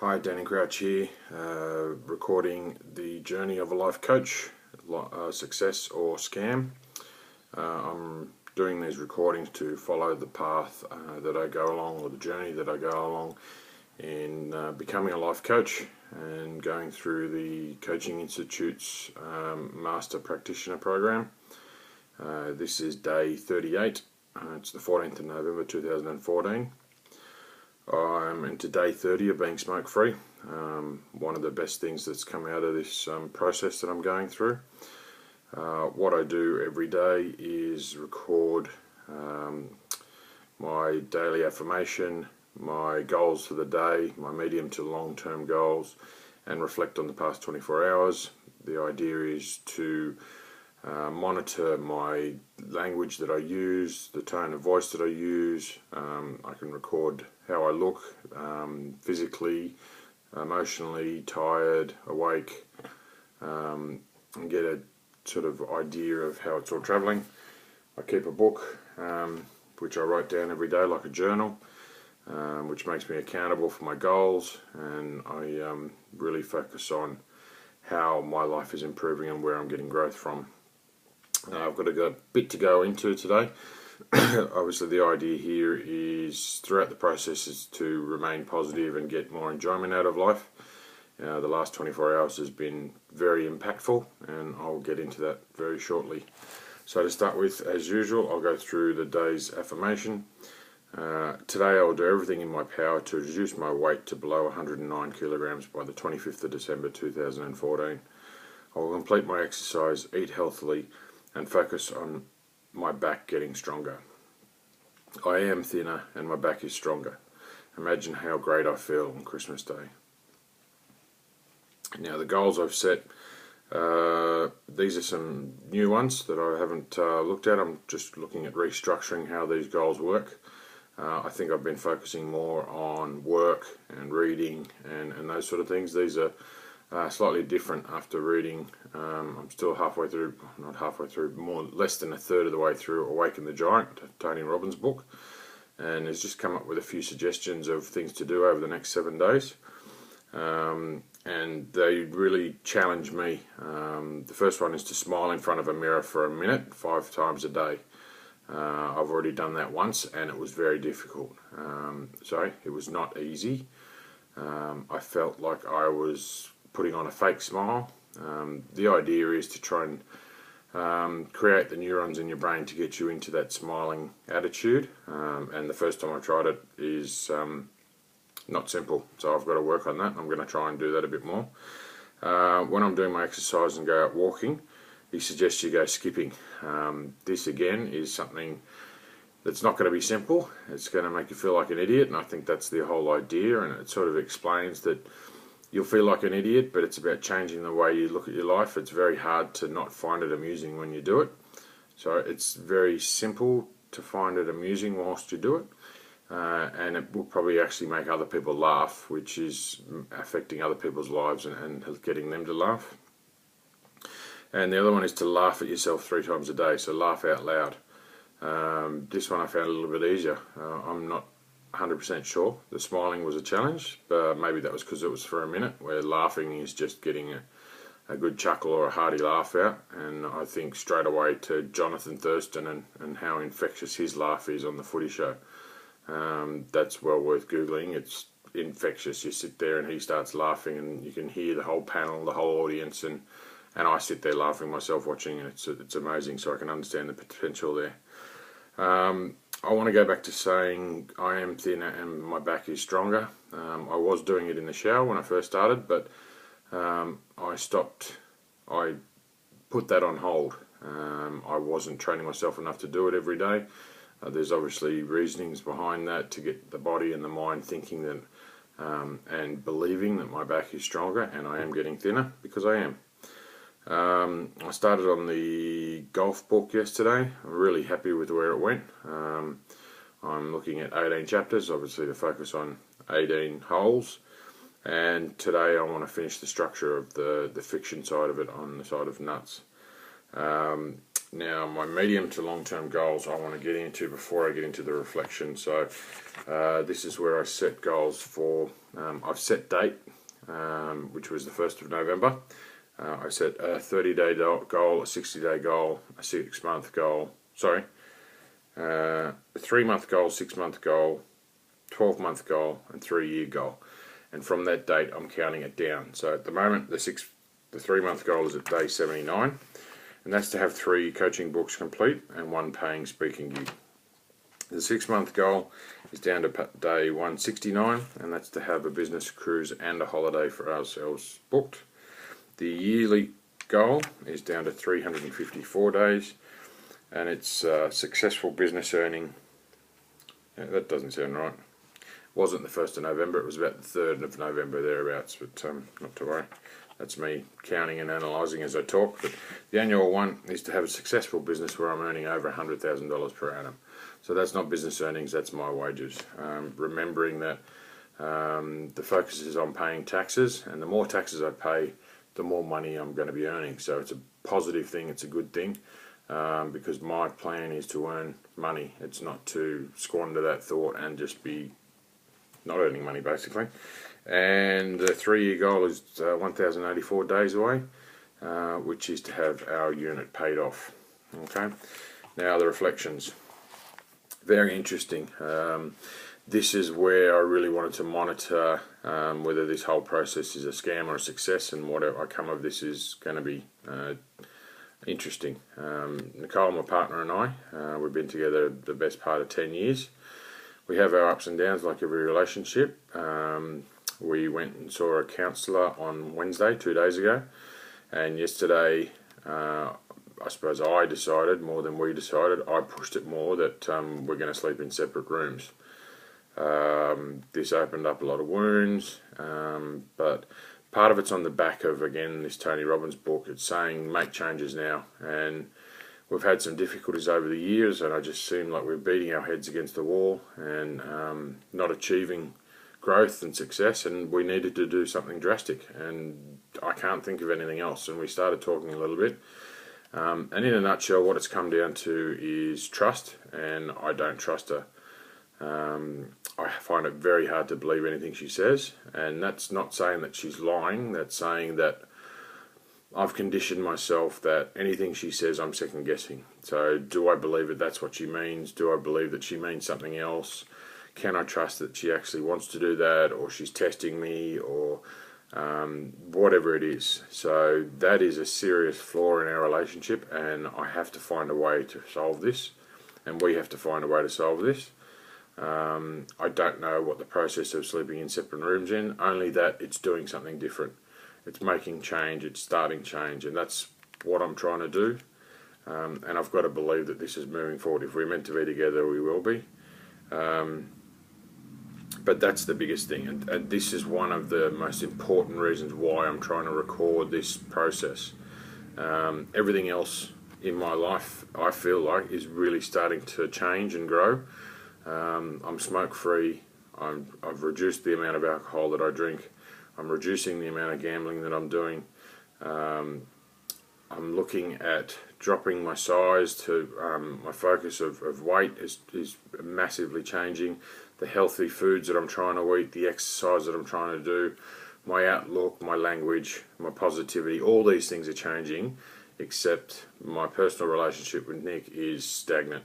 Hi, Danny Crouch here, recording the journey of a life coach, success or scam. I'm doing these recordings to follow the path that I go along, or the journey that I go along in becoming a life coach and going through the Coaching Institute's Master Practitioner Program. This is day 38. It's the 14th of November 2014. I'm into day 30 of being smoke free. One of the best things that's come out of this process that I'm going through. What I do every day is record my daily affirmation, my goals for the day, my medium to long term goals, and reflect on the past 24 hours. The idea is to monitor my language that I use, the tone of voice that I use. I can record how I look physically, emotionally, tired, awake, and get a sort of idea of how it's all travelling. I keep a book which I write down every day like a journal, which makes me accountable for my goals, and I really focus on how my life is improving and where I'm getting growth from. I've got a bit to go into today. Obviously the idea here is throughout the process is to remain positive and get more enjoyment out of life. The last 24 hours has been very impactful, and I'll get into that very shortly. So to start with, as usual, I'll go through the day's affirmation. Today I'll do everything in my power to reduce my weight to below 109 kilograms by the 25th of December 2014. I will complete my exercise, eat healthily, and focus on my back getting stronger. I am thinner and my back is stronger. Imagine how great I feel on Christmas Day. Now the goals I've set, these are some new ones that I haven't looked at. I'm just looking at restructuring how these goals work. I think I've been focusing more on work and reading and those sort of things. These are slightly different after reading. I'm still halfway through, not halfway through, less than a third of the way through Awaken the Giant, Tony Robbins' book, and has just come up with a few suggestions of things to do over the next 7 days. And they really challenge me. The first one is to smile in front of a mirror for a minute, 5 times a day. I've already done that once and it was very difficult. It was not easy. I felt like I was putting on a fake smile. The idea is to try and create the neurons in your brain to get you into that smiling attitude. And the first time I tried it is not simple, so I've got to work on that. I'm going to try and do that a bit more. When I'm doing my exercise and go out walking, he suggests you go skipping. This again is something that's not going to be simple. It's going to make you feel like an idiot, and I think that's the whole idea, and it sort of explains that you'll feel like an idiot, but it's about changing the way you look at your life. It's very hard to not find it amusing when you do it. So it's very simple to find it amusing whilst you do it. And it will probably actually make other people laugh, which is affecting other people's lives and getting them to laugh. And the other one is to laugh at yourself 3 times a day, so laugh out loud. This one I found a little bit easier. I'm not 100% sure. The smiling was a challenge, but maybe that was because it was for a minute, where laughing is just getting a good chuckle or a hearty laugh out. And I think straight away to Jonathan Thurston and how infectious his laugh is on the Footy Show. That's well worth Googling. It's infectious. You sit there and he starts laughing and you can hear the whole panel, the whole audience, and I sit there laughing myself watching, and it's amazing, so I can understand the potential there. I want to go back to saying I am thinner and my back is stronger. I was doing it in the shower when I first started, but I stopped. I put that on hold. I wasn't training myself enough to do it every day. There's obviously reasonings behind that to get the body and the mind thinking that and believing that my back is stronger, and I am getting thinner because I am. I started on the golf book yesterday. I'm really happy with where it went. I'm looking at 18 chapters, obviously to focus on 18 holes, and today I want to finish the structure of the fiction side of it on the side of nuts. Now my medium to long term goals I want to get into before I get into the reflection. So this is where I set goals for I've set date, which was the 1st of November. I set a 30-day goal, a 60-day goal, a 6-month goal, a 3-month goal, 6-month goal, 12-month goal, and 3-year goal. And from that date, I'm counting it down. So at the moment, the 3-month goal is at day 79, and that's to have 3 coaching books complete and 1 paying speaking gig. The 6-month goal is down to day 169, and that's to have a business cruise and a holiday for ourselves booked. The yearly goal is down to 354 days, and it's successful business earning. Yeah, that doesn't sound right. It wasn't the 1st of November, it was about the 3rd of November, thereabouts, but not to worry. That's me counting and analysing as I talk. But the annual one is to have a successful business where I'm earning over $100,000 per annum. So that's not business earnings, that's my wages. Remembering that the focus is on paying taxes, and the more taxes I pay, the more money I'm going to be earning. So it's a positive thing, it's a good thing, because my plan is to earn money. It's not to squander that thought and just be not earning money, basically. And the 3-year goal is 1,084 days away, which is to have our unit paid off. Okay, now the reflections. Very interesting. This is where I really wanted to monitor whether this whole process is a scam or a success, and what outcome of this is going to be interesting. Nicole, my partner, and I, we've been together the best part of 10 years. We have our ups and downs like every relationship. We went and saw a counsellor on Wednesday, 2 days ago, and yesterday I suppose I decided, more than we decided, I pushed it more, that we're going to sleep in separate rooms. This opened up a lot of wounds, but part of it's on the back of, again, this Tony Robbins book. It's saying make changes now, and we've had some difficulties over the years, and I just seem like we're beating our heads against the wall and not achieving growth and success, and we needed to do something drastic, and I can't think of anything else. And we started talking a little bit, and in a nutshell, what it's come down to is trust, and I don't trust her. I find it very hard to believe anything she says, and that's not saying that she's lying, that's saying that I've conditioned myself that anything she says I'm second guessing. So do I believe that that's what she means? Do I believe that she means something else? Can I trust that she actually wants to do that, or she's testing me, or whatever it is? So that is a serious flaw in our relationship, and I have to find a way to solve this, and we have to find a way to solve this. I don't know what the process of sleeping in separate rooms in, only that it's doing something different. It's making change, it's starting change, and that's what I'm trying to do. And I've got to believe that this is moving forward. If we're meant to be together, we will be. But that's the biggest thing, and this is one of the most important reasons why I'm trying to record this process. Everything else in my life, I feel like, is really starting to change and grow. I'm smoke free. I've reduced the amount of alcohol that I drink. I'm reducing the amount of gambling that I'm doing. I'm looking at dropping my size to my focus of weight is massively changing. The healthy foods that I'm trying to eat, the exercise that I'm trying to do, my outlook, my language, my positivity, all these things are changing, except my personal relationship with Nick is stagnant.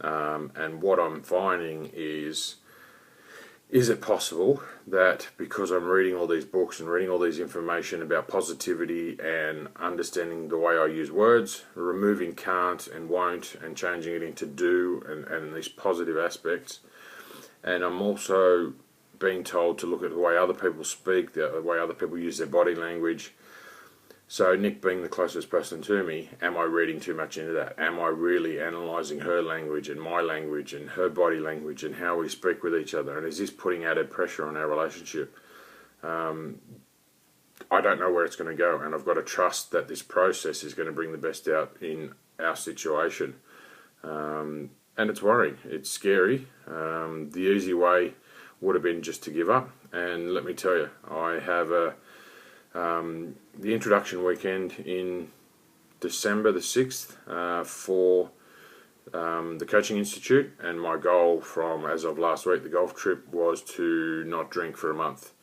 And what I'm finding is it possible that because I'm reading all these books and reading all these information about positivity and understanding the way I use words, removing can't and won't and changing it into do and these positive aspects, and I'm also being told to look at the way other people speak, the way other people use their body language. So Nick being the closest person to me, am I reading too much into that? Am I really analysing her language and my language and her body language and how we speak with each other? And is this putting added pressure on our relationship? I don't know where it's going to go, and I've got to trust that this process is going to bring the best out in our situation. And it's worrying. It's scary. The easy way would have been just to give up. And let me tell you, I have the introduction weekend in December the 6th for the Coaching Institute, and my goal from as of last week, the golf trip, was to not drink for a month.